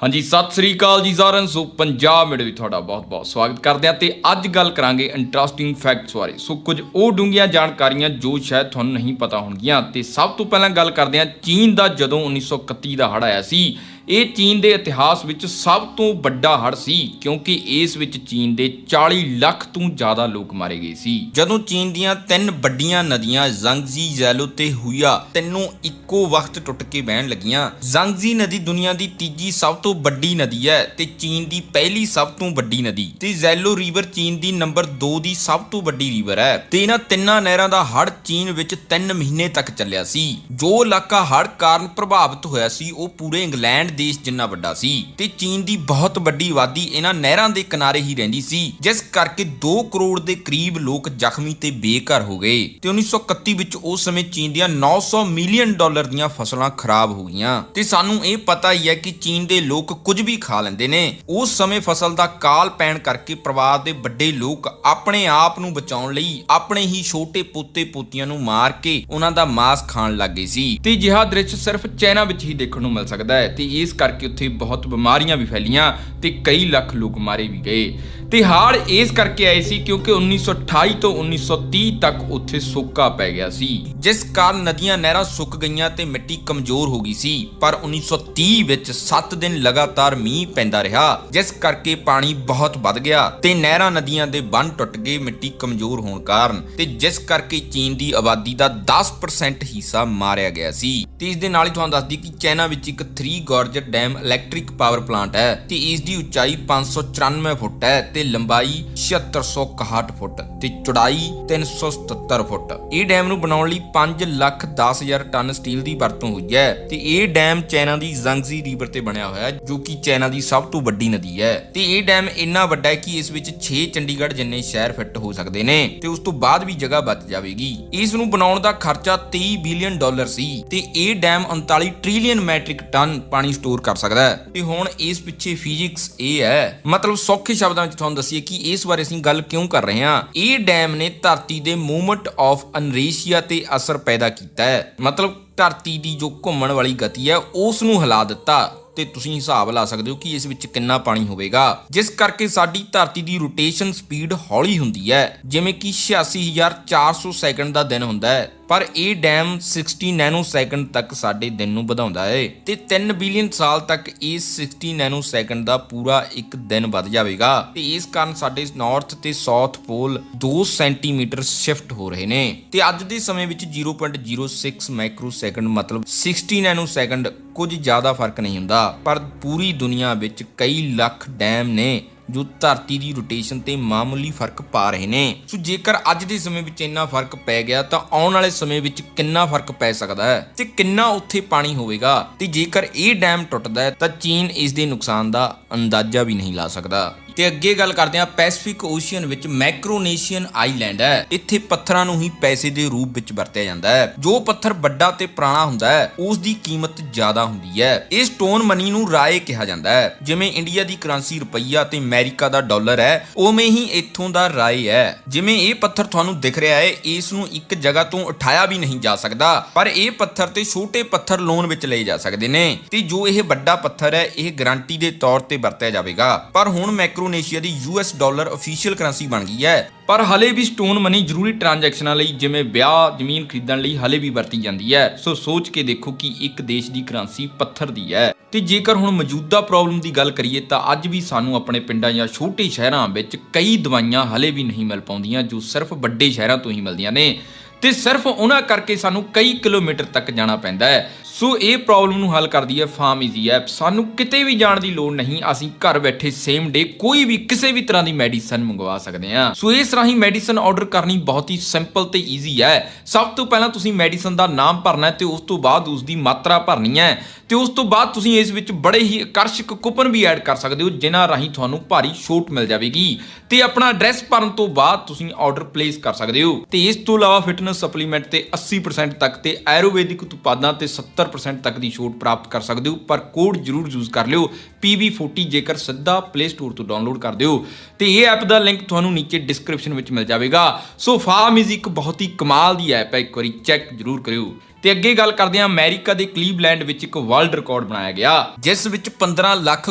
हाँ जी सत श्री अकाल जी साਰਿਆਂ ਨੂੰ। ਸੋ ਪੰਜਾਬ ਮੇੜੇ ਵਿੱਚ ਤੁਹਾਡਾ ਬਹੁਤ ਬਹੁਤ ਸਵਾਗਤ ਕਰਦੇ ਹਾਂ ਤੇ ਅੱਜ ਗੱਲ ਕਰਾਂਗੇ ਇੰਟਰਸਟਿੰਗ ਫੈਕਟਸ ਬਾਰੇ। ਸੋ ਕੁਝ ਉਹ ਡੂੰਘੀਆਂ ਜਾਣਕਾਰੀਆਂ ਜੋ ਸ਼ਾਇਦ ਤੁਹਾਨੂੰ ਨਹੀਂ ਪਤਾ ਹੋਣਗੀਆਂ। ਤੇ ਸਭ ਤੋਂ ਪਹਿਲਾਂ ਗੱਲ ਕਰਦੇ ਹਾਂ ਚੀਨ ਦਾ। ਜਦੋਂ 1931 ਦਾ ਹੜ੍ਹ ਆਇਆ ਸੀ, ਇਹ ਚੀਨ ਦੇ ਇਤਿਹਾਸ ਵਿੱਚ ਸਭ ਤੋਂ ਵੱਡਾ ਹੜ੍ਹ ਸੀ, ਕਿਉਂਕਿ ਇਸ ਵਿੱਚ ਚੀਨ ਦੇ 40 ਲੱਖ ਤੋਂ ਜ਼ਿਆਦਾ ਲੋਕ ਮਾਰੇ ਗਏ ਸੀ। ਜਦੋਂ ਚੀਨ ਦੀਆਂ ਤਿੰਨ ਵੱਡੀਆਂ ਨਦੀਆਂ ਜਾਂਗਜ਼ੀ, ਜ਼ੈਲੋ ਤੇ ਹੁਈਆ ਤਿੰਨੋਂ ਇੱਕੋ ਵਕਤ ਟੁੱਟ ਕੇ ਵਹਿਣ ਲੱਗੀਆਂ। ਜਾਂਗਜ਼ੀ ਨਦੀ ਦੁਨੀਆ ਦੀ ਤੀਜੀ ਸਭ ਤੋਂ ਵੱਡੀ ਨਦੀ ਹੈ ਤੇ ਚੀਨ ਦੀ ਪਹਿਲੀ ਸਭ ਤੋਂ ਵੱਡੀ ਨਦੀ, ਤੇ ਜ਼ੈਲੋ ਰਿਵਰ ਚੀਨ ਦੀ ਨੰਬਰ 2 ਦੀ ਸਭ ਤੋਂ ਵੱਡੀ ਰਿਵਰ ਹੈ। ਤੇ ਇਹਨਾਂ ਤਿੰਨਾਂ ਨਹਿਰਾਂ ਦਾ ਹੜ੍ਹ ਚੀਨ ਵਿੱਚ 3 ਮਹੀਨੇ ਤੱਕ ਚੱਲਿਆ ਸੀ। ਜੋ ਇਲਾਕਾ ਹੜ੍ਹ ਕਾਰਨ ਪ੍ਰਭਾਵਿਤ ਹੋਇਆ ਸੀ ਉਹ ਪੂਰੇ ਇੰਗਲੈਂਡ ਦੇਸ਼ ਜਿੰਨਾ ਵੱਡਾ ਸੀ, ਤੇ ਚੀਨ ਦੀ ਬਹੁਤ ਵੱਡੀ ਆਬਾਦੀ ਇਹਨਾਂ ਨਹਿਰਾਂ ਦੇ ਕਿਨਾਰੇ ਹੀ ਰਹਿੰਦੀ ਸੀ, ਜਿਸ ਕਰਕੇ 2 ਕਰੋੜ ਦੇ ਕਰੀਬ ਲੋਕ ਜ਼ਖਮੀ ਤੇ ਬੇਘਰ ਹੋ ਗਏ। ਤੇ 1931 ਵਿੱਚ ਉਸ ਸਮੇਂ ਚੀਨ ਦੀਆਂ $900 ਮਿਲੀਅਨ ਦੀਆਂ ਫਸਲਾਂ ਖਰਾਬ ਹੋ ਗਈਆਂ। ਤੇ ਸਾਨੂੰ ਇਹ ਪਤਾ ਹੀ ਹੈ ਕਿ ਚੀਨ ਦੇ ਲੋਕ ਕੁਝ ਵੀ ਖਾ ਲੈਂਦੇ ਨੇ। ਉਸ ਸਮੇਂ ਫਸਲ ਦਾ ਕਾਲ ਪੈਣ ਕਰਕੇ ਪਰਿਵਾਰ ਦੇ ਵੱਡੇ ਲੋਕ ਆਪਣੇ ਆਪ ਨੂੰ ਬਚਾਉਣ ਲਈ ਆਪਣੇ ਹੀ ਛੋਟੇ ਪੋਤੇ ਪੋਤੀਆਂ ਨੂੰ ਮਾਰ ਕੇ ਉਹਨਾਂ ਦਾ ਮਾंस ਖਾਣ ਲੱਗ ਗਏ ਸੀ। ਤੇ ਅਜਿਹਾ ਦ੍ਰਿਸ਼ ਸਿਰਫ ਚਾਈਨਾ ਵਿੱਚ ਹੀ ਦੇਖਣ ਨੂੰ ਮਿਲ ਸਕਦਾ ਹੈ, ਤੇ ਇਸ ਕਰਕੇ ਉੱਥੇ ਬਹੁਤ ਬਿਮਾਰੀਆਂ ਵੀ ਫੈਲੀਆਂ ਤੇ ਕਈ ਲੱਖ ਲੋਕ ਮਾਰੇ ਵੀ ਗਏ। ਤੇ ਹੜ੍ਹ ਇਸ ਕਰਕੇ ਆਏ ਸੀ ਕਿਉਂਕਿ 1928 ਤੋਂ 1930 ਤੱਕ ਉੱਥੇ ਸੋਕਾ ਪੈ ਗਿਆ ਸੀ, ਜਿਸ ਕਾਰਨ ਨਦੀਆਂ ਨਹਿਰਾਂ ਸੁੱਕ ਗਈਆਂ ਤੇ ਮਿੱਟੀ ਕਮਜ਼ੋਰ ਹੋ ਗਈ ਸੀ। ਪਰ 1930 ਵਿੱਚ 7 ਦਿਨ ਲਗਾਤਾਰ ਮੀਂਹ ਪੈਂਦਾ ਰਿਹਾ, ਜਿਸ ਕਰਕੇ ਪਾਣੀ ਬਹੁਤ ਵੱਧ ਗਿਆ ਤੇ ਨਹਿਰਾਂ ਨਦੀਆਂ ਦੇ ਬੰਨ੍ਹ ਟੁੱਟ ਗਏ ਮਿੱਟੀ ਕਮਜ਼ੋਰ ਹੋਣ ਕਾਰਨ, ਤੇ ਜਿਸ ਕਰਕੇ ਚੀਨ ਦੀ ਆਬਾਦੀ ਦਾ 10% ਹਿੱਸਾ ਮਾਰਿਆ ਗਿਆ ਸੀ। ਤੇ ਇਸ ਦੇ ਨਾਲ ਹੀ ਤੁਹਾਨੂੰ ਦੱਸ ਦਈਏ ਕਿ ਚਾਈਨਾ ਵਿੱਚ ਇੱਕ 3 Gorge dam electric power plant ਹੈ, ਤੇ ਇਸ ਦੀ ਉਚਾਈ 594 ਫੁੱਟ ਹੈ ਤੇ ਲੰਬਾਈ 7661 ਫੁੱਟ ਤੇ ਚੌੜਾਈ 377 ਫੁੱਟ। ਇਹ ਡੈਮ ਨੂੰ ਬਣਾਉਣ ਲਈ 5,10,000 ਟਨ ਸਟੀਲ ਦੀ ਵਰਤੋਂ ਹੋਈ ਹੈ। ਤੇ ਇਹ ਡੈਮ ਚਾਈਨਾ ਦੀ ਜਾਂਗਜ਼ੀ ਰਿਵਰ ਤੇ ਬਣਿਆ ਹੋਇਆ ਹੈ, ਜੋ ਕਿ ਚਾਈਨਾ ਦੀ ਸਭ ਤੋਂ ਵੱਡੀ ਨਦੀ ਹੈ। ਤੇ ਇਹ ਡੈਮ ਇੰਨਾ ਵੱਡਾ ਹੈ ਕਿ ਇਸ ਵਿੱਚ 6 ਚੰਡੀਗੜ੍ਹ ਜਿੰਨੇ ਸ਼ਹਿਰ ਫਿੱਟ ਹੋ ਸਕਦੇ ਨੇ, ਤੇ ਉਸ ਤੋਂ ਬਾਅਦ ਵੀ ਜਗ੍ਹਾ ਬਚ ਜਾਵੇਗੀ। ਇਸ ਨੂੰ ਬਣਾਉਣ ਦਾ ਖਰਚਾ $23 ਬਿਲੀਅਨ ਸੀ, ਤੇ ਇਹ ਡੈਮ 39 ਟ੍ਰਿਲੀਅਨ ਮੈਟ੍ਰਿਕ ਟਨ ਪਾਣੀ ਸਟੋਰ ਕਰ ਸਕਦਾ ਹੈ। ਤੇ ਹੁਣ ਇਸ ਪਿੱਛੇ ਫਿਜ਼ਿਕਸ ਇਹ ਹੈ, ਮਤਲਬ ਸੌਖੇ ਸ਼ਬਦਾਂ ਵਿੱਚ ਤੁਹਾਨੂੰ ਦੱਸੀਏ ਕਿ ਇਸ ਬਾਰੇ ਅਸੀਂ ਗੱਲ ਕਿਉਂ ਕਰ ਰਹੇ ਹਾਂ। ਇਹ ਡੈਮ ਨੇ ਧਰਤੀ ਦੇ ਮੂਵਮੈਂਟ ਆਫ ਇਨਰਸ਼ੀਆ ਤੇ ਅਸਰ ਪੈਦਾ ਕੀਤਾ ਹੈ, ਮਤਲਬ ਧਰਤੀ ਦੀ ਜੋ ਘੁੰਮਣ ਵਾਲੀ ਗਤੀ ਹੈ ਉਸ ਨੂੰ ਹਿਲਾ ਦਿੱਤਾ। ਤੇ ਤੁਸੀਂ ਹਿਸਾਬ ਲਾ ਸਕਦੇ ਹੋ ਕਿ ਇਸ ਵਿੱਚ ਕਿੰਨਾ ਪਾਣੀ ਹੋਵੇਗਾ, ਜਿਸ ਕਰਕੇ ਸਾਡੀ ਧਰਤੀ ਦੀ ਰੋਟੇਸ਼ਨ ਸਪੀਡ ਹੌਲੀ ਹੁੰਦੀ ਹੈ, ਜਿਵੇਂ ਕਿ 86,400 ਸੈਕਿੰਡ ਦਾ ਦਿਨ ਹੁੰਦਾ ਹੈ। ਪਰ ਇਹ ਡੈਮ 60 ਨੈਨੋ ਸੈਕਿੰਡ ਤੱਕ ਸਾਡੇ ਦਿਨ ਨੂੰ ਵਧਾਉਂਦਾ ਹੈ, ਤੇ 3 ਬਿਲੀਅਨ ਸਾਲ ਤੱਕ ਇਹ 60 ਨੈਨੋ ਸੈਕਿੰਡ ਦਾ ਪੂਰਾ ਇੱਕ ਦਿਨ ਵੱਧ ਜਾਵੇਗਾ। ਤੇ ਇਸ ਕਾਰਨ ਸਾਡੇ ਨਾਰਥ ਤੇ ਸਾਊਥ ਪੋਲ 2 ਸੈਂਟੀਮੀਟਰ ਸ਼ਿਫਟ ਹੋ ਰਹੇ ਨੇ। ਤੇ ਅੱਜ ਦੇ ਸਮੇਂ ਵਿੱਚ 0.06 ਮਾਈਕਰੋ ਸੈਕਿੰਡ ਮਤਲਬ 60 ਨੈਨੋ ਸੈਕਿੰਡ ਕੁਝ ਜ਼ਿਆਦਾ ਫਰਕ ਨਹੀਂ ਹੁੰਦਾ। ਪਰ ਪੂਰੀ ਦੁਨੀਆ ਵਿੱਚ ਕਈ ਲੱਖ ਡੈਮ ਨੇ ਜੋ ਧਰਤੀ ਦੀ ਰੋਟੇਸ਼ਨ ਤੇ ਮਾਮੂਲੀ ਫਰਕ ਪਾ ਰਹੇ ਨੇ। ਸੋ ਜੇਕਰ ਅੱਜ ਦੇ ਸਮੇਂ ਵਿੱਚ ਇੰਨਾ ਫਰਕ ਪੈ ਗਿਆ ਤਾਂ ਆਉਣ ਵਾਲੇ ਸਮੇਂ ਵਿੱਚ ਕਿੰਨਾ ਫਰਕ ਪੈ ਸਕਦਾ ਹੈ ਤੇ ਕਿੰਨਾ ਉੱਥੇ ਪਾਣੀ ਹੋਵੇਗਾ। ਤੇ ਜੇਕਰ ਇਹ ਡੈਮ ਟੁੱਟਦਾ ਹੈ ਤਾਂ ਚੀਨ ਇਸ ਦੇ ਨੁਕਸਾਨ ਦਾ ਅੰਦਾਜ਼ਾ ਵੀ ਨਹੀਂ ਲਾ ਸਕਦਾ। ਤੇ ਅੱਗੇ ਗੱਲ ਕਰਦੇ ਹਾਂ ਪੈਸੀਫਿਕ ਓਸ਼ੀਅਨ ਵਿੱਚ ਮੈਕਰੋਨੇਸ਼ੀਅਨ ਆਈਲੈਂਡ ਹੈ। ਇੱਥੇ ਪੱਥਰਾਂ ਨੂੰ ਹੀ ਪੈਸੇ ਦੇ ਰੂਪ ਵਿੱਚ ਵਰਤਿਆ ਜਾਂਦਾ ਹੈ। ਜੋ ਪੱਥਰ ਵੱਡਾ ਤੇ ਪੁਰਾਣਾ ਹੁੰਦਾ ਹੈ ਉਸ ਦੀ ਕੀਮਤ ਜ਼ਿਆਦਾ ਹੁੰਦੀ ਹੈ। ਇਹ ਸਟੋਨ ਮਨੀ ਨੂੰ ਰਾਏ ਕਿਹਾ ਜਾਂਦਾ ਹੈ। ਜਿਵੇਂ ਇੰਡੀਆ ਦੀ ਕਰੰਸੀ ਰੁਪਈਆ ਤੇ ਅਮਰੀਕਾ ਦਾ ਡਾਲਰ ਹੈ, ਉਵੇਂ ਹੀ ਇੱਥੋਂ ਦਾ ਰਾਏ ਹੈ। ਜਿਵੇਂ ਇਹ ਪੱਥਰ ਤੁਹਾਨੂੰ ਦਿਖ ਰਿਹਾ ਹੈ, ਇਸ ਨੂੰ ਇੱਕ ਜਗ੍ਹਾ ਤੋਂ ਉਠਾਇਆ ਵੀ ਨਹੀਂ ਜਾ ਸਕਦਾ, ਪਰ ਇਹ ਪੱਥਰ ਤੇ ਛੋਟੇ ਪੱਥਰ ਲੋਨ ਵਿੱਚ ਲਏ ਜਾ ਸਕਦੇ ਨੇ। ਤੇ ਜੋ ਇਹ ਵੱਡਾ ਪੱਥਰ ਹੈ ਇਹ ਗਾਰੰਟੀ ਦੇ ਤੌਰ ਤੇ ਵਰਤਿਆ ਜਾਵੇਗਾ। ਪਰ ਹੁਣ ਮੈਕਰੋਨੇਸ਼ੀਆ ਦੀ US ਡਾਲਰ ਅਫੀਸ਼ੀਅਲ ਕਰੰਸੀ ਬਣ ਗਈ ਹੈ। ਪਰ ਹਲੇ ਵੀ ਸਟੋਨ ਮਨੀ ਜ਼ਰੂਰੀ ਟ੍ਰਾਂਜੈਕਸ਼ਨਾਂ ਲਈ, ਜਿਵੇਂ ਵਿਆਹ, ਜ਼ਮੀਨ ਖਰੀਦਣ ਲਈ ਹਲੇ ਵੀ ਵਰਤੀ ਜਾਂਦੀ ਹੈ। ਸੋ ਸੋਚ ਕੇ ਦੇਖੋ ਕਿ ਇੱਕ ਦੇਸ਼ ਦੀ ਕਰੰਸੀ ਪੱਥਰ ਦੀ ਹੈ। ਤੇ ਜੇਕਰ ਹੁਣ ਮੌਜੂਦਾ ਪ੍ਰੋਬਲਮ ਦੀ ਗੱਲ ਕਰੀਏ ਤਾਂ ਅੱਜ ਵੀ ਸਾਨੂੰ ਆਪਣੇ ਪਿੰਡਾਂ ਜਾਂ ਛੋਟੇ ਸ਼ਹਿਰਾਂ ਵਿੱਚ ਕਈ ਦਵਾਈਆਂ ਹਲੇ ਵੀ ਨਹੀਂ ਮਿਲ ਪਾਉਂਦੀਆਂ, ਜੋ ਸਿਰਫ ਵੱਡੇ ਸ਼ਹਿਰਾਂ ਤੋਂ ਹੀ ਮਿਲਦੀਆਂ ਨੇ। ਤੇ ਸਿਰਫ ਉਹਨਾਂ ਕਰਕੇ ਸਾਨੂੰ ਕਈ ਕਿਲੋਮੀਟਰ ਤੱਕ ਜਾਣਾ ਪੈਂਦਾ ਹੈ। ਸੋ ਇਹ ਪ੍ਰੋਬਲਮ ਨੂੰ ਹੱਲ ਕਰਦੀ ਹੈ ਫਾਰਮੇਸੀ ਐਪ। ਸਾਨੂੰ ਕਿਤੇ ਵੀ ਜਾਣ ਦੀ ਲੋੜ ਨਹੀਂ, ਅਸੀਂ ਘਰ ਬੈਠੇ ਸੇਮ ਡੇ ਕੋਈ ਵੀ ਕਿਸੇ ਵੀ ਤਰ੍ਹਾਂ ਦੀ ਮੈਡੀਸਨ ਮੰਗਵਾ ਸਕਦੇ ਹਾਂ। ਸੋ ਇਸ ਰਾਹੀਂ ਮੈਡੀਸਨ ਆਰਡਰ ਕਰਨੀ ਬਹੁਤ ਹੀ ਸਿੰਪਲ ਤੇ ਈਜ਼ੀ ਹੈ। ਸਭ ਤੋਂ ਪਹਿਲਾਂ ਤੁਸੀਂ ਮੈਡੀਸਨ ਦਾ ਨਾਮ ਭਰਨਾ ਹੈ ਤੇ ਉਸ ਤੋਂ ਬਾਅਦ ਉਸ ਦੀ ਮਾਤਰਾ ਭਰਨੀ ਹੈ, ਤੇ ਉਸ ਤੋਂ ਬਾਅਦ ਤੁਸੀਂ ਇਸ ਵਿੱਚ ਬੜੇ ਹੀ ਆਕਰਸ਼ਕ ਕੂਪਨ ਵੀ ਐਡ ਕਰ ਸਕਦੇ ਹੋ, ਜਿਨ੍ਹਾਂ ਰਾਹੀਂ ਤੁਹਾਨੂੰ ਭਾਰੀ ਛੋਟ ਮਿਲ ਜਾਵੇਗੀ। ਤੇ ਆਪਣਾ ਐਡਰੈਸ ਭਰਨ ਤੋਂ ਬਾਅਦ ਤੁਸੀਂ ਆਰਡਰ ਪਲੇਸ ਕਰ ਸਕਦੇ ਹੋ। ਤੇ ਇਸ ਤੋਂ ਇਲਾਵਾ ਫਿਟਨੈਸ ਸਪਲੀਮੈਂਟ ਤੇ 80% ਤੱਕ ਤੇ ਆਯੁਰਵੈਦਿਕ ਉਤਪਾਦਾਂ ਤੇ 70% ਤੱਕ ਦੀ ਛੋਟ ਪ੍ਰਾਪਤ ਕਰ ਸਕਦੇ ਹੋ। ਪਰ ਕੋਡ ਜ਼ਰੂਰ ਯੂਜ਼ ਕਰ ਲਿਓ PV40 ਜੇਕਰ ਸਿੱਧਾ ਪਲੇ ਸਟੋਰ ਤੋਂ ਡਾਊਨਲੋਡ ਕਰਦੇ ਹੋ ਤੇ ਇਹ ਐਪ ਦਾ ਲਿੰਕ ਤੁਹਾਨੂੰ ਨੀਚੇ ਡਿਸਕ੍ਰਿਪਸ਼ਨ ਵਿੱਚ ਮਿਲ ਜਾਵੇਗਾ। ਸੋ ਫਾਰਮਿਜ਼ ਇੱਕ ਬਹੁਤ ਹੀ ਕਮਾਲ ਦੀ ਐਪ ਹੈ, ਇੱਕ ਵਾਰੀ ਚੈੱਕ ਜ਼ਰੂਰ ਕਰਿਓ। ਤੇ ਅੱਗੇ ਗੱਲ ਕਰਦੇ ਹਾਂ, ਅਮਰੀਕਾ ਦੇ ਕਲੀਵਲੈਂਡ ਵਿੱਚ ਇੱਕ ਵਰਲਡ ਰਿਕਾਰਡ ਬਣਾਇਆ ਗਿਆ ਜਿਸ ਵਿੱਚ 15 ਲੱਖ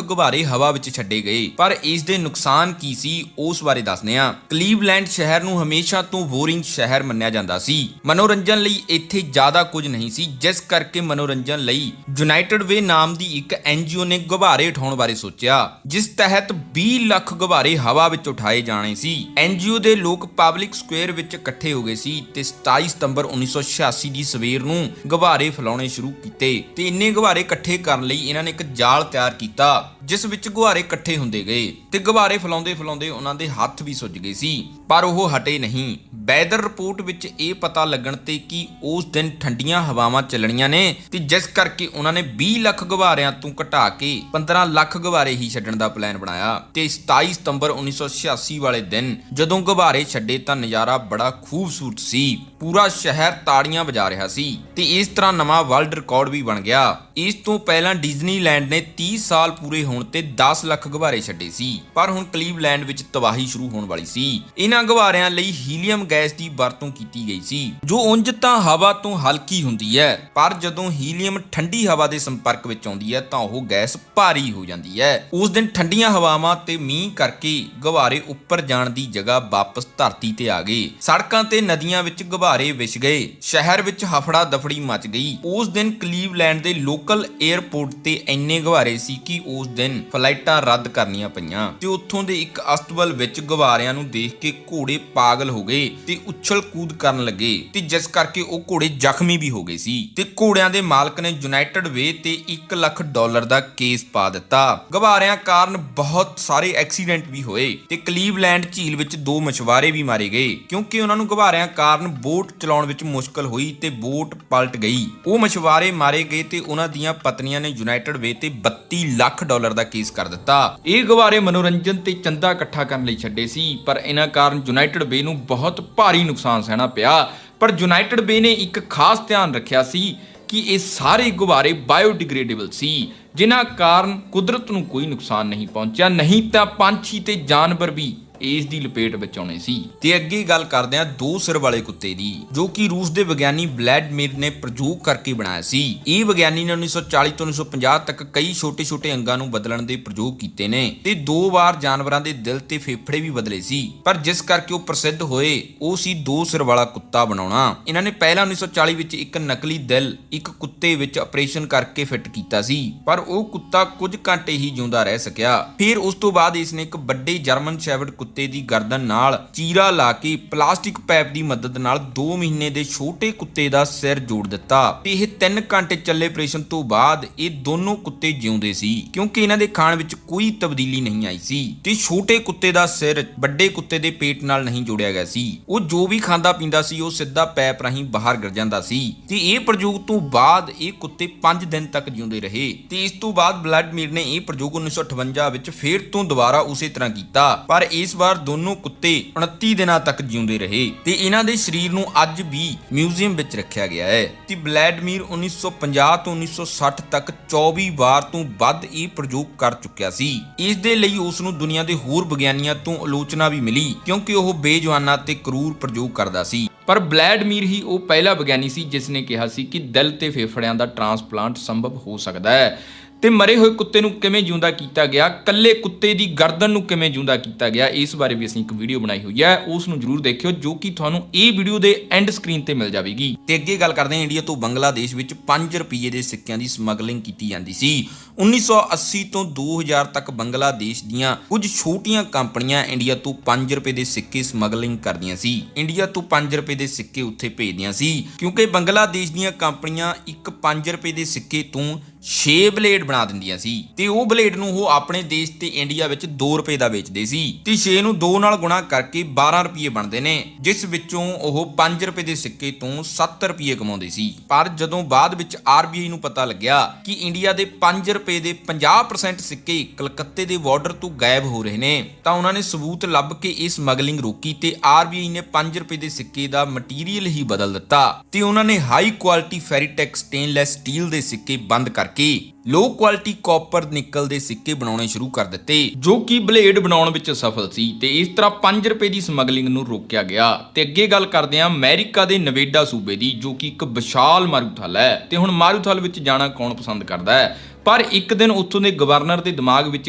ਗੁਬਾਰੇ ਹਵਾ ਵਿੱਚ ਛੱਡੇ ਗਏ। ਪਰ ਇਸ ਦੇ ਨੁਕਸਾਨ ਕੀ ਸੀ ਉਸ ਬਾਰੇ ਦੱਸਦੇ ਹਾਂ। ਕਲੀਵਲੈਂਡ ਸ਼ਹਿਰ ਨੂੰ ਹਮੇਸ਼ਾ ਤੋਂ ਬੋਰਿੰਗ ਸ਼ਹਿਰ ਮੰਨਿਆ ਜਾਂਦਾ ਸੀ। ਮਨੋਰੰਜਨ ਲਈ ਇੱਥੇ ਜ਼ਿਆਦਾ ਕੁਝ ਨਹੀਂ ਸੀ, ਜਿਸ ਕਰਕੇ ਮਨੋਰੰਜਨ ਲਈ ਯੂਨਾਈਟਿਡ ਵੇ ਨਾਮ ਦੀ ਇੱਕ NGO ਨੇ ਗੁਬਾਰੇ ਉਠਾਉਣ ਬਾਰੇ ਸੋਚਿਆ, ਜਿਸ ਤਹਿਤ 20 ਲੱਖ ਗੁਬਾਰੇ ਹਵਾ ਵਿੱਚ ਉਠਾਏ ਜਾਣੇ ਸੀ। NGO ਦੇ ਲੋਕ ਪਬਲਿਕ ਸਕੁਅਰ ਵਿੱਚ ਇਕੱਠੇ ਹੋ ਗਏ ਸੀ ਤੇ 27 ਸਤੰਬਰ 1986 ਦੀ ਸਵੇਰ ਨੂੰ ਗੁਬਾਰੇ ਫੈਲਾਉਣੇ ਸ਼ੁਰੂ ਕੀਤੇ ਤੇ ਇੰਨੇ ਗੁਬਾਰੇ ਇਕੱਠੇ ਕਰਨ ਲਈ ਇਹਨਾਂ ਨੇ ਇੱਕ ਜਾਲ ਤਿਆਰ ਕੀਤਾ ਜਿਸ ਵਿੱਚ ਗੁਬਾਰੇ ਇਕੱਠੇ ਹੁੰਦੇ ਗਏ ਤੇ ਗੁਬਾਰੇ ਫੈਲਾਉਂਦੇ ਫੈਲਾਉਂਦੇ ਉਹਨਾਂ ਦੇ ਹੱਥ ਵੀ ਸੁੱਜ ਗਏ ਸੀ, ਪਰ ਉਹ ਹਟੇ ਨਹੀਂ। ਵੈਦਰ ਰਿਪੋਰਟ ਵਿੱਚ ਇਹ ਪਤਾ ਲੱਗਣ ਤੇ ਕਿ ਉਸ ਦਿਨ ਠੰਡੀਆਂ ਹਵਾਵਾਂ ਚੱਲਣੀਆਂ ਨੇ ਤੇ ਜਿਸ ਕਰਕੇ ਉਹਨਾਂ ਨੇ 20 ਲੱਖ ਗੁਬਾਰਿਆਂ ਤੋਂ ਘਟਾ ਕੇ 15 ਲੱਖ ਗੁਬਾਰੇ ਹੀ ਛੱਡਣ ਦਾ ਪਲਾਨ ਬਣਾਇਆ ਤੇ 27 ਸਤੰਬਰ 1986 ਵਾਲੇ ਦਿਨ ਜਦੋਂ ਗੁਬਾਰੇ ਛੱਡੇ ਤਾਂ ਨਜ਼ਾਰਾ ਬੜਾ ਖੂਬਸੂਰਤ ਸੀ। ਪੂਰਾ ਸ਼ਹਿਰ ਤਾੜੀਆਂ ਵਜਾ ਰਿਹਾ ਸੀ ਤੇ ਇਸ ਤਰ੍ਹਾਂ ਨਵਾਂ ਵਰਲਡ ਰਿਕਾਰਡ ਵੀ ਬਣ ਗਿਆ। ਇਸ ਤੋਂ ਪਹਿਲਾਂ ਡਿਜ਼ਨੀਲੈਂਡ ਨੇ 30 ਸਾਲ ਪੂਰੇ ਹੋਣ ਤੇ 10 ਲੱਖ ਗੁਬਾਰੇ ਛੱਡੇ ਸੀ, ਪਰ ਹੁਣ ਕਲੀਵਲੈਂਡ ਵਿੱਚ ਤਬਾਹੀ ਸ਼ੁਰੂ ਹੋਣ ਵਾਲੀ ਸੀ। ਇਹਨਾਂ ਗੁਬਾਰਿਆਂ ਲਈ ਹੀਲੀਅਮ ਗੈਸ ਦੀ ਵਰਤੋਂ ਕੀਤੀ ਗਈ ਸੀ, ਜੋ ਉਂਝ ਤਾਂ ਹਵਾ ਤੋਂ ਹਲਕੀ ਹੁੰਦੀ ਹੈ, ਪਰ ਜਦੋਂ ਹੀਲੀਅਮ ਠੰਡੀ ਹਵਾ ਦੇ ਸੰਪਰਕ ਵਿੱਚ ਆਉਂਦੀ ਹੈ ਤਾਂ ਉਹ ਗੈਸ ਭਾਰੀ ਹੋ ਜਾਂਦੀ ਹੈ। ਉਸ ਦਿਨ ਠੰਡੀਆਂ ਹਵਾਵਾਂ ਤੇ ਮੀਂਹ ਕਰਕੇ ਗੁਬਾਰੇ ਉੱਪਰ ਜਾਣ ਦੀ ਜਗ੍ਹਾ ਵਾਪਸ ਧਰਤੀ ਤੇ ਆ ਗਏ। ਸੜਕਾਂ ਤੇ ਨਦੀਆਂ ਵਿੱਚ ਗੁਬਾਰੇ ਵਿਛ ਗਏ। ਸ਼ਹਿਰ ਵਿੱਚ ਹਫੜਾ ਦਫੜੀ ਮਚ ਗਈ। ਉਸ ਦਿਨ ਕਲੀਵਲੈਂਡ ਦੇ ਲੋਕਲ 에ਅਰਪੋਰਟ ਤੇ ਇੰਨੇ ਗੁਬਾਰੇ ਸੀ ਕਿ ਉਸ ਦਿਨ ਫਲਾਈਟਾਂ ਰੱਦ ਕਰਨੀਆਂ ਪਈਆਂ ਤੇ ਉੱਥੋਂ ਦੇ ਇੱਕ ਅਸਤਬਲ ਵਿੱਚ ਗੁਬਾਰਿਆਂ ਨੂੰ ਦੇਖ ਕੇ ਘੋੜੇ ਪਾਗਲ ਹੋ ਗਏ ਤੇ ਉਛਲ ਕੂਦ ਕਰਨ ਲੱਗੇ ਤੇ ਜਿਸ ਕਰਕੇ ਉਹ ਘੋੜੇ ਜ਼ਖਮੀ ਵੀ ਹੋ ਗਏ ਸੀ ਤੇ ਘੋੜਿਆਂ ਦੇ ਮਾਲਕ ਨੇ ਯੂਨਾਈਟਿਡ ਵੇ ਤੇ $1 ਲੱਖ ਦਾ ਕੇਸ ਪਾ ਦਿੱਤਾ। ਗੁਬਾਰਿਆਂ ਕਾਰਨ ਬਹੁਤ ਸਾਰੇ ਐਕਸੀਡੈਂਟ ਵੀ ਹੋਏ ਤੇ ਕਲੀਵਲੈਂਡ ਝੀਲ ਵਿੱਚ 2 ਮਛੁਆਰੇ ਵੀ ਮਾਰੇ ਗਏ ਕਿਉਂਕਿ ਉਹਨਾਂ ਨੂੰ ਗੁਬਾਰਿਆਂ ਕਾਰਨ ਬੋਟ ਚਲਾਉਣ ਵਿੱਚ ਮੁਸ਼ਕਲ ਹੋਈ ਤੇ ਬੋਟ ਪਲਟ ਗਈ। ਉਹ ਮਛੁਆਰੇ ਮਾਰੇ ਗਏ ਤੇ ਉਹਨਾਂ ਦੀਆਂ ਪਤਨੀਆਂ ਨੇ ਯੂਨਾਈਟਿਡ ਵੇ ਤੇ $32 ਲੱਖ ਦਾ ਕੇਸ ਕਰ ਦਿੱਤਾ। ਇਹ ਗੁਬਾਰੇ ਮਨੋਰੰਜਨ ਤੇ ਚੰਦਾ ਇਕੱਠਾ ਕਰਨ ਲਈ ਛੱਡੇ ਸੀ, ਪਰ ਇਹਨਾਂ ਕਾਰਨ ਯੂਨਾਈਟਿਡ ਵੇ ਨੂੰ ਬਹੁਤ ਭਾਰੀ ਨੁਕਸਾਨ ਸਹਿਣਾ ਪਿਆ। ਪਰ ਯੂਨਾਈਟਿਡ ਵੇ ਨੇ ਇੱਕ ਖਾਸ ਧਿਆਨ ਰੱਖਿਆ ਸੀ ਕਿ ਇਹ ਸਾਰੇ ਗੁਬਾਰੇ ਬਾਇਓਡਿਗ੍ਰੇਡੇਬਲ ਸੀ, ਜਿਨ੍ਹਾਂ ਕਾਰਨ ਕੁਦਰਤ ਨੂੰ ਕੋਈ ਨੁਕਸਾਨ ਨਹੀਂ ਪਹੁੰਚਿਆ, ਨਹੀਂ ਤਾਂ ਪੰਛੀ ਤੇ ਜਾਨਵਰ ਵੀ ਇਸ ਦੀ ਲਪੇਟ ਵਿੱਚ ਆਉਣੇ ਸੀ। ਤੇ ਅੱਗੇ ਗੱਲ ਕਰਦੇ ਹਾਂ 2 ਸਿਰ ਵਾਲੇ ਕੁੱਤੇ ਦੀ, ਜੋ ਕਿ ਰੂਸ ਦੇ ਵਿਗਿਆਨੀ ਵਲੈਡਮਿਰ ਨੇ ਪ੍ਰਯੋਗ ਕਰਕੇ ਬਣਾਇਆ ਸੀ। ਇਹ ਵਿਗਿਆਨੀ ਨੇ 1940 ਤੋਂ 1950 ਤੱਕ ਕਈ ਛੋਟੇ-ਛੋਟੇ ਅੰਗਾਂ ਨੂੰ ਬਦਲਣ ਦੇ ਪ੍ਰਯੋਗ ਕੀਤੇ ਨੇ ਤੇ 2 ਵਾਰ ਜਾਨਵਰਾਂ ਦੇ ਦਿਲ ਤੇ ਫੇਫੜੇ ਵੀ ਬਦਲੇ ਸੀ, ਪਰ ਜਿਸ ਕਰਕੇ ਉਹ ਪ੍ਰਸਿੱਧ ਹੋਏ ਉਹ ਸੀ 2 ਸਿਰ ਵਾਲਾ ਕੁੱਤਾ ਬਣਾਉਣਾ। ਇਹਨਾਂ ਨੇ ਪਹਿਲਾਂ 1940 ਵਿੱਚ ਇੱਕ ਨਕਲੀ ਦਿਲ ਇੱਕ ਕੁੱਤੇ ਵਿੱਚ ਆਪਰੇਸ਼ਨ ਕਰਕੇ ਫਿੱਟ ਕੀਤਾ ਸੀ, ਪਰ ਉਹ ਕੁੱਤਾ ਕੁਝ ਘੰਟੇ ਹੀ ਜਿਉਂਦਾ ਰਹਿ ਸਕਿਆ। ਫਿਰ ਉਸ ਤੋਂ ਬਾਅਦ ਇਸ ਨੇ ਇੱਕ ਵੱਡੇ ਜਰਮਨ ਸ਼ੈਫਰਡ ਕੁੱਤੇ ਦੀ ਗਰਦਨ ਨਾਲ ਚੀਰਾ ਲਾ ਕੇ ਪਲਾਸਟਿਕ ਪਾਈਪ ਦੀ ਮਦਦ ਨਾਲ 2 ਮਹੀਨੇ ਦੇ ਛੋਟੇ ਕੁੱਤੇ ਦਾ ਸਿਰ ਜੋੜ ਦਿੱਤਾ ਤੇ ਇਹ 3 ਘੰਟੇ ਚੱਲੇ ਆਪਰੇਸ਼ਨ ਤੋਂ ਬਾਅਦ ਇਹ ਦੋਨੋਂ ਕੁੱਤੇ ਜਿਉਂਦੇ ਸੀ, ਕਿਉਂਕਿ ਇਹਨਾਂ ਦੇ ਖਾਣ ਵਿੱਚ ਕੋਈ ਤਬਦੀਲੀ ਨਹੀਂ ਆਈ ਸੀ ਤੇ ਛੋਟੇ ਕੁੱਤੇ ਦਾ ਸਿਰ ਵੱਡੇ ਕੁੱਤੇ ਦੇ ਪੇਟ ਨਾਲ ਨਹੀਂ ਜੋੜਿਆ ਗਿਆ ਸੀ। ਉਹ ਜੋ ਵੀ ਖਾਂਦਾ ਪੀਂਦਾ ਸੀ ਉਹ ਸਿੱਧਾ ਪਾਈਪ ਰਾਹੀਂ ਬਾਹਰ ਗਿਰ ਜਾਂਦਾ ਸੀ ਤੇ ਇਹ ਪ੍ਰਯੋਗ ਤੋਂ ਬਾਅਦ ਇਹ ਕੁੱਤੇ 5 ਦਿਨ ਤੱਕ ਜਿਉਂਦੇ ਰਹੇ ਤੇ ਇਸ ਤੋਂ ਬਾਅਦ ਵਲੈਡਮਿਰ ਨੇ ਇਹ ਪ੍ਰਯੋਗ 1958 ਵਿੱਚ ਫੇਰ ਤੋਂ ਦੁਬਾਰਾ ਉਸੇ ਤਰ੍ਹਾਂ ਕੀਤਾ, ਪਰ ਇਸ ਵਾਰ ਦੋਨੋਂ ਕੁੱਤੇ 29 ਦਿਨਾਂ ਤੱਕ ਜਿਉਂਦੇ ਰਹੇ ਤੇ ਇਹਨਾਂ ਦੇ ਸਰੀਰ ਨੂੰ ਅੱਜ ਵੀ ਮਿਊਜ਼ੀਅਮ ਵਿੱਚ ਰੱਖਿਆ ਗਿਆ ਹੈ। ਤੇ ਵਲੈਡਮਿਰ 1950 ਤੋਂ 1960 ਤੱਕ 24 ਵਾਰ ਤੋਂ ਵੱਧ ਇਹ ਪ੍ਰਯੋਗ ਕਰ ਚੁੱਕਿਆ ਸੀ। ਇਸ ਦੇ ਲਈ ਉਸ ਨੂੰ ਦੁਨੀਆ ਦੇ ਹੋਰ ਵਿਗਿਆਨੀਆਂ ਤੋਂ ਆਲੋਚਨਾ ਵੀ ਮਿਲੀ ਕਿਉਂਕਿ ਉਹ ਬੇਜਵਾਨਾ ਤੇ ਕਰੂਰ ਪ੍ਰਯੋਗ ਕਰਦਾ ਸੀ। ਪਰ ਵਲੈਡਮਿਰ ਹੀ ਉਹ ਪਹਿਲਾ ਵਿਗਿਆਨੀ ਸੀ ਜਿਸ ਨੇ ਕਿਹਾ ਸੀ ਕਿ ਦਿਲ ਤੇ ਫੇਫੜਿਆਂ ਦਾ ਟ੍ਰਾਂਸਪਲਾਂਟ ਸੰਭਵ ਹੋ ਸਕਦਾ ਹੈ। ਤੇ ਮਰੇ ਹੋਏ ਕੁੱਤੇ ਨੂੰ ਕਿਵੇਂ ਜਿਉਂਦਾ ਕੀਤਾ ਗਿਆ, ਕੱਲੇ ਕੁੱਤੇ ਦੀ ਗਰਦਨ ਨੂੰ ਕਿਵੇਂ ਜਿਉਂਦਾ ਕੀਤਾ ਗਿਆ, ਇਸ ਬਾਰੇ ਵੀ ਅਸੀਂ ਇੱਕ ਵੀਡੀਓ ਬਣਾਈ ਹੋਈ ਹੈ, ਉਸ ਨੂੰ ਜਰੂਰ ਦੇਖਿਓ, ਜੋ ਕਿ ਤੁਹਾਨੂੰ ਇਹ ਵੀਡੀਓ ਦੇ ਐਂਡ ਸਕਰੀਨ ਤੇ ਮਿਲ ਜਾਵੇਗੀ। ਤੇ ਅੱਗੇ ਗੱਲ ਕਰਦੇ ਹਾਂ ਇੰਡੀਆ ਤੋਂ ਬੰਗਲਾਦੇਸ਼ ਵਿੱਚ 5 ਰੁਪਏ ਦੇ ਸਿੱਕਿਆਂ ਦੀ ਸਮਗਲਿੰਗ ਕੀਤੀ ਜਾਂਦੀ ਸੀ। 1980 ਤੋਂ 2000 ਤੱਕ ਬੰਗਲਾਦੇਸ਼ ਦੀਆਂ ਕੁਝ ਛੋਟੀਆਂ ਕੰਪਨੀਆਂ ਇੰਡੀਆ ਤੋਂ 5 ਰੁਪਏ ਦੇ ਸਿੱਕੇ ਸਮਗਲਿੰਗ ਕਰਦੀਆਂ ਸੀ। ਇੰਡੀਆ ਤੋਂ 5 ਰੁਪਏ ਦੇ ਸਿੱਕੇ ਉੱਥੇ ਭੇਜਦੀਆਂ ਸੀ ਕਿਉਂਕਿ ਬੰਗਲਾਦੇਸ਼ ਦੀਆਂ ਕੰਪਨੀਆਂ ਇੱਕ 5 ਰੁਪਏ ਦੇ ਸਿੱਕੇ ਤੋਂ 6 ਬਲੇਡ ਬਣਾ ਦਿੰਦੀਆਂ ਸੀ ਤੇ ਉਹ ਬਲੇਡ ਨੂੰ ਉਹ ਆਪਣੇ ਦੇਸ਼ ਤੇ ਇੰਡੀਆ ਵਿੱਚ 2 ਰੁਪਏ ਦਾ ਵੇਚਦੇ ਸੀ ਤੇ 6 ਨੂੰ 2 ਨਾਲ ਗੁਣਾ ਕਰਕੇ 12 ਰੁਪਏ ਬਣਦੇ ਨੇ, ਜਿਸ ਵਿੱਚੋਂ ਉਹ 5 ਰੁਪਏ ਦੇ ਸਿੱਕੇ ਤੋਂ 7 ਰੁਪਏ ਕਮਾਉਂਦੇ ਸੀ। ਪਰ ਜਦੋਂ ਬਾਅਦ ਵਿੱਚ RBI ਨੂੰ ਪਤਾ ਲੱਗਿਆ ਕਿ ਇੰਡੀਆ ਦੇ 5 ਰੁਪਏ ਦੇ 50% ਸਿੱਕੇ ਕਲਕੱਤੇ ਦੇ ਬਾਰਡਰ ਤੋਂ ਗਾਇਬ ਹੋ ਰਹੇ ਨੇ ਤਾਂ ਉਹਨਾਂ ਨੇ ਸਬੂਤ ਲੱਭ ਕੇ ਇਹ ਸਮਗਲਿੰਗ ਰੋਕੀ ਤੇ RBI ਨੇ 5 ਰੁਪਏ ਦੇ ਸਿੱਕੇ ਦਾ ਮਟੀਰੀਅਲ ਹੀ ਬਦਲ ਦਿੱਤਾ ਤੇ ਉਹਨਾਂ ਨੇ ਹਾਈ ਕੁਆਲਿਟੀ ਫੈਰੀਟੈਕ ਸਟੇਨਲੈਸ ਸਟੀਲ ਦੇ ਸਿੱਕੇ ਬੰਦ ਕਰਕੇ ਕੇ ਲੋ ਕੁਆਲਿਟੀ ਕਾਪਰ ਨਿਕਲ ਦੇ ਸਿੱਕੇ ਬਣਾਉਣੇ ਸ਼ੁਰੂ ਕਰ ਦਿੱਤੇ, ਜੋ ਕਿ ਬਲੇਡ ਬਣਾਉਣ ਵਿੱਚ ਸਫਲ ਸੀ ਤੇ ਇਸ ਤਰ੍ਹਾਂ 5 ਰੁਪਏ ਦੀ ਸਮਗਲਿੰਗ ਨੂੰ ਰੋਕਿਆ ਗਿਆ। ਤੇ ਅੱਗੇ ਗੱਲ ਕਰਦੇ ਹਾਂ ਅਮਰੀਕਾ ਦੇ ਨਵੇਡਾ ਸੂਬੇ ਦੀ, ਜੋ ਕਿ ਇੱਕ ਵਿਸ਼ਾਲ ਮਾਰੂਥਲ ਹੈ। ਤੇ ਹੁਣ ਮਾਰੂਥਲ ਵਿੱਚ ਜਾਣਾ ਕੌਣ ਪਸੰਦ ਕਰਦਾ ਹੈ, ਪਰ ਇੱਕ ਦਿਨ ਉੱਥੋਂ ਦੇ ਗਵਰਨਰ ਦੇ ਦਿਮਾਗ ਵਿੱਚ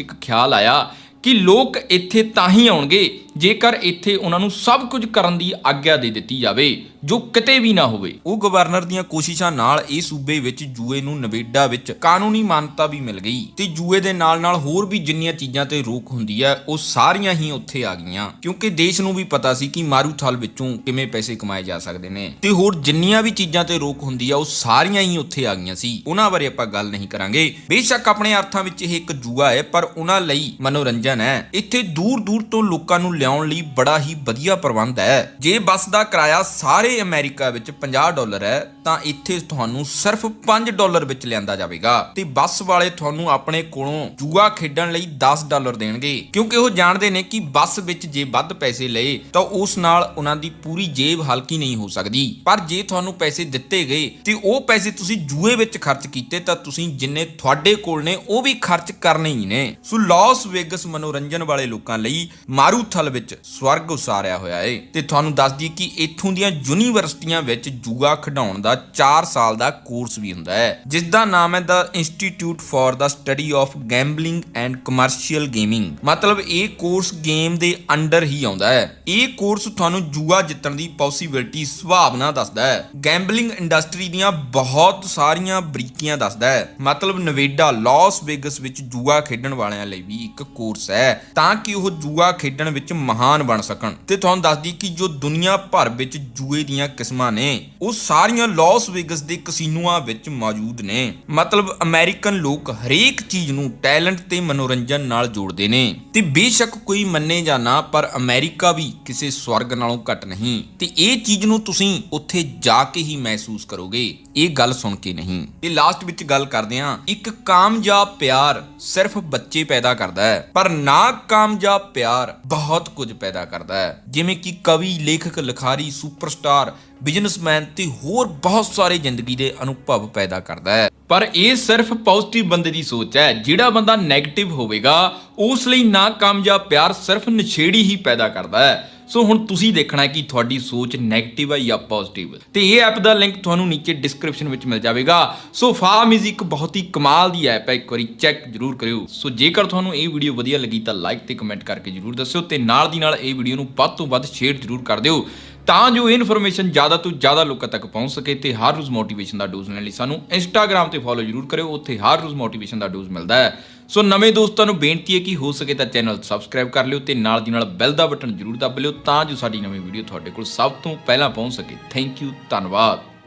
ਇੱਕ ਖਿਆਲ ਆਇਆ ਕਿ ਲੋਕ ਇੱਥੇ ਤਾਂ ਹੀ ਆਉਣਗੇ ਜੇਕਰ ਇੱਥੇ ਉਹਨਾਂ ਨੂੰ ਸਭ ਕੁਝ ਕਰਨ ਦੀ ਆਗਿਆ ਦੇ ਦਿੱਤੀ ਜਾਵੇ ਜੋ ਕਿਤੇ ਵੀ ਨਾ ਹੋਵੇ। ਉਹ ਗਵਰਨਰ ਦੀਆਂ ਕੋਸ਼ਿਸ਼ਾਂ ਨਾਲ ਇਹ ਸੂਬੇ ਵਿੱਚ ਜੂਏ ਨੂੰ ਨਵੇਡਾ ਵਿੱਚ ਕਾਨੂੰਨੀ ਮਾਨਤਾ ਵੀ ਮਿਲ ਗਈ ਤੇ ਜੂਏ ਦੇ ਨਾਲ-ਨਾਲ ਹੋਰ ਵੀ ਜਿੰਨੀਆਂ ਚੀਜ਼ਾਂ ਤੇ ਰੋਕ ਹੁੰਦੀ ਹੈ ਉਹ ਸਾਰੀਆਂ ਹੀ ਉੱਥੇ ਆ ਗਈਆਂ, ਕਿਉਂਕਿ ਦੇਸ਼ ਨੂੰ ਵੀ ਪਤਾ ਸੀ ਕਿ ਮਾਰੂਥਲ ਵਿੱਚੋਂ ਕਿਵੇਂ ਪੈਸੇ ਕਮਾਏ ਜਾ ਸਕਦੇ ਨੇ ਤੇ ਹੋਰ ਜਿੰਨੀਆਂ ਵੀ ਚੀਜ਼ਾਂ ਤੇ ਰੋਕ ਹੁੰਦੀ ਆ ਉਹ ਸਾਰੀਆਂ ਹੀ ਉੱਥੇ ਆ ਗਈਆਂ ਸੀ। ਉਹਨਾਂ ਬਾਰੇ ਆਪਾਂ ਗੱਲ ਨਹੀਂ ਕਰਾਂਗੇ। ਬੇਸ਼ੱਕ ਆਪਣੇ ਅਰਥਾਂ ਵਿੱਚ ਇਹ ਇੱਕ ਜੂਆ ਹੈ, ਪਰ ਉਹਨਾਂ ਲਈ ਮਨੋਰੰਜਨ ਹੈ। ਇੱਥੇ ਦੂਰ-ਦੂਰ ਤੋਂ ਲੋਕਾਂ ਨੂੰ ਲਿਆਉਣ ਲਈ ਬੜਾ ਹੀ ਵਧੀਆ ਪ੍ਰਬੰਧ ਹੈ। ਜੇ ਬੱਸ ਦਾ ਕਿਰਾਇਆ ਸਾਰੇ ਅਮਰੀਕਾ ਵਿੱਚ $50 ਹੈ ਤਾਂ ਇੱਥੇ ਤੁਹਾਨੂੰ ਸਿਰਫ $5 ਵਿੱਚ ਲਿਆਂਦਾ ਜਾਵੇਗਾ ਤੇ ਬੱਸ ਵਾਲੇ ਤੁਹਾਨੂੰ ਆਪਣੇ ਕੋਲੋਂ ਜੂਆ ਖੇਡਣ ਲਈ $10 ਦੇਣਗੇ, ਕਿਉਂਕਿ ਉਹ ਜਾਣਦੇ ਨੇ ਕਿ ਬੱਸ ਵਿੱਚ ਜੇ ਵੱਧ ਪੈਸੇ ਲਏ ਤਾਂ ਉਸ ਨਾਲ ਉਹਨਾਂ ਦੀ ਪੂਰੀ ਜੇਬ ਹਲਕੀ ਨਹੀਂ ਹੋ ਸਕਦੀ। ਪਰ ਜੇ ਤੁਹਾਨੂੰ ਪੈਸੇ ਦਿੱਤੇ ਗਏ ਤੇ ਉਹ ਪੈਸੇ ਤੁਸੀਂ ਜੂਏ ਵਿੱਚ ਖਰਚ ਕੀਤੇ ਤਾਂ ਤੁਸੀਂ ਜਿੰਨੇ ਤੁਹਾਡੇ ਕੋਲ ਨੇ ਉਹ ਵੀ ਖਰਚ ਕਰਨੇ ਹੀ ਨੇ। ਸੋ ਲਾਸ ਵੇਗਸ ਮਨੋਰੰਜਨ ਵਾਲੇ ਲੋਕਾਂ ਲਈ ਮਾਰੂਥਲ ਵਿੱਚ ਸਵਰਗ ਉਸਾਰਿਆ ਹੋਇਆ ਹੈ। ਤੇ ਤੁਹਾਨੂੰ ਦੱਸ ਦਈਏ ਕਿ ਇੱਥੋਂ ਦੀਆਂ ਯੂਨੀਵਰਸਿਟੀਆਂ ਵਿੱਚ ਜੂਆ ਖਿਡਾਉਣ ਦਾ 4 ਸਾਲ ਦਾ ਕੋਰਸ ਵੀ ਹੁੰਦਾ ਹੈ, ਜਿਸ ਦਾ ਨਾਮ ਹੈ the institute for the study of gambling and commercial gaming. ਮਤਲਬ ਇਹ ਕੋਰਸ ਗੇਮ ਦੇ ਅੰਡਰ ਹੀ ਆਉਂਦਾ ਹੈ। ਇਹ ਕੋਰਸ ਤੁਹਾਨੂੰ ਜੂਆ ਜਿੱਤਣ ਦੀ ਪੋਸੀਬਿਲਿਟੀ ਸੰਭਾਵਨਾ ਦੱਸਦਾ ਹੈ। ਗੈਂਬਲਿੰਗ ਇੰਡਸਟਰੀ ਦੀਆਂ ਬਹੁਤ ਸਾਰੀਆਂ ਬਰੀਕੀਆਂ ਦੱਸਦਾ ਹੈ। ਮਤਲਬ ਨਵੇਡਾ ਲਾਸ ਵੇਗਸ ਵਿੱਚ ਜੂਆ ਖੇਡਣ ਵਾਲਿਆਂ ਲਈ ਵੀ ਇੱਕ ਕੋਰਸ ਹੈ ਤਾਂ ਕਿ ਉਹ ਜੂਆ ਖੇਡਣ ਵਿੱਚ ਮਹਾਨ ਬਣ ਸਕਣ। ਤੇ ਤੁਹਾਨੂੰ ਦੱਸਦੀ ਕਿ ਜੋ ਦੁਨੀਆ ਭਰ ਵਿੱਚ ਜੂਏ ਦੀਆਂ ਕਿਸਮਾਂ ਨੇ ਉਹ ਸਾਰੀਆਂ ਲਾਸ ਵੇਗਸ ਦੇ ਕਸੀਨੋਆਂ ਵਿੱਚ ਮੌਜੂਦ ਨੇ। ਮਤਲਬ ਅਮਰੀਕਨ ਲੋਕ ਹਰੇਕ ਚੀਜ਼ ਨੂੰ ਟੈਲੈਂਟ ਤੇ ਮਨੋਰੰਜਨ ਨਾਲ ਜੋੜਦੇ ਨੇ। ਤੇ ਬੇਸ਼ੱਕ ਕੋਈ ਮੰਨੇ ਜਾਂ ਨਾ, ਪਰ ਅਮਰੀਕਾ ਵੀ ਕਿਸੇ ਸਵਰਗ ਨਾਲੋਂ ਘੱਟ ਨਹੀਂ ਤੇ ਇਹ ਚੀਜ਼ ਨੂੰ ਤੁਸੀਂ ਉੱਥੇ ਜਾ ਕੇ ਹੀ ਮਹਿਸੂਸ ਕਰੋਗੇ, ਇਹ ਗੱਲ ਸੁਣ ਕੇ ਨਹੀਂ। ਤੇ ਲਾਸਟ ਵਿੱਚ ਗੱਲ ਕਰਦੇ ਹਾਂ, ਇੱਕ ਕਾਮਯਾਬ ਪਿਆਰ ਸਿਰਫ ਬੱਚੇ ਪੈਦਾ ਕਰਦਾ ਹੈ, ਪਰ ਨਾ ਕਾਮਯਾਬ ਪਿਆਰ ਬਹੁਤ ਕੁਝ ਪੈਦਾ ਕਰਦਾ ਹੈ, ਜਿਵੇਂ ਕਿ ਕਵੀ, ਲੇਖਕ, ਲਿਖਾਰੀ, ਸੁਪਰਸਟਾਰ, ਬਿਜ਼ਨਸਮੈਨ ਤੇ ਹੋਰ ਬਹੁਤ ਸਾਰੇ ਜ਼ਿੰਦਗੀ ਦੇ ਅਨੁਭਵ ਪੈਦਾ ਕਰਦਾ ਹੈ। ਪਰ ਇਹ ਸਿਰਫ ਪੋਜ਼ਿਟਿਵ ਬੰਦੇ ਦੀ ਸੋਚ ਹੈ। ਜਿਹੜਾ ਬੰਦਾ ਨੈਗੇਟਿਵ ਹੋਵੇਗਾ ਉਸ ਲਈ ਨਾ ਕਾਮਯਾਬ ਪਿਆਰ ਸਿਰਫ ਨਸ਼ੇੜੀ ਹੀ ਪੈਦਾ ਕਰਦਾ ਹੈ। ਸੋ ਹੁਣ ਤੁਸੀਂ ਦੇਖਣਾ ਹੈ ਕਿ ਤੁਹਾਡੀ ਸੋਚ ਨੈਗੇਟਿਵ ਹੈ ਜਾਂ ਪੋਜ਼ਿਟਿਵ। ਤੇ ਇਹ ਐਪ ਦਾ ਲਿੰਕ ਤੁਹਾਨੂੰ ਨੀਚੇ ਡਿਸਕ੍ਰਿਪਸ਼ਨ ਵਿੱਚ ਮਿਲ ਜਾਵੇਗਾ। ਸੋ ਫਾਰਮਿਜ਼ ਇੱਕ ਬਹੁਤ ਹੀ ਕਮਾਲ ਦੀ ਐਪ ਹੈ, ਇੱਕ ਵਾਰੀ ਚੈੱਕ ਜ਼ਰੂਰ ਕਰਿਓ। ਸੋ ਜੇਕਰ ਤੁਹਾਨੂੰ ਇਹ ਵੀਡੀਓ ਵਧੀਆ ਲੱਗੀ ਤਾਂ ਲਾਈਕ ਤੇ ਕਮੈਂਟ ਕਰਕੇ ਜ਼ਰੂਰ ਦੱਸਿਓ ਤੇ ਨਾਲ ਦੀ ਨਾਲ ਇਹ ਵੀਡੀਓ ਨੂੰ ਵੱਧ ਤੋਂ ਵੱਧ ਸ਼ੇਅਰ ਜ਼ਰੂਰ ਕਰ ਦਿਓ ਤਾਂ ਜੋ ਇਹ ਇਨਫੋਰਮੇਸ਼ਨ ਜ਼ਿਆਦਾ ਤੋਂ ਜ਼ਿਆਦਾ ਲੋਕਾਂ ਤੱਕ ਪਹੁੰਚ ਸਕੇ। ਤੇ ਹਰ ਰੋਜ਼ ਮੋਟੀਵੇਸ਼ਨ ਦਾ ਡੋਜ਼ ਲੈਣ ਲਈ ਸਾਨੂੰ ਇੰਸਟਾਗ੍ਰਾਮ ਤੇ ਫੋਲੋ ਜ਼ਰੂਰ ਕਰਿਓ, ਉੱਥੇ ਹਰ ਰੋਜ਼ ਮੋਟੀਵੇਸ਼ਨ ਦਾ ਡੋਜ਼ ਮਿਲਦਾ ਹੈ। ਸੋ ਨਵੇਂ ਦੋਸਤਾਂ ਨੂੰ ਬੇਨਤੀ ਹੈ ਕਿ ਹੋ ਸਕੇ ਤਾਂ ਚੈਨਲ ਸਬਸਕ੍ਰਾਈਬ ਕਰ ਲਿਓ ਤੇ ਨਾਲ ਦੀ ਨਾਲ ਬੈਲ ਦਾ ਬਟਨ ਜ਼ਰੂਰ ਦੱਬ ਲਿਓ ਤਾਂ ਜੋ ਸਾਡੀ ਨਵੀਂ ਵੀਡੀਓ ਤੁਹਾਡੇ ਕੋਲ ਸਭ ਤੋਂ ਪਹਿਲਾਂ ਪਹੁੰਚ ਸਕੇ। ਥੈਂਕ ਯੂ, ਧੰਨਵਾਦ।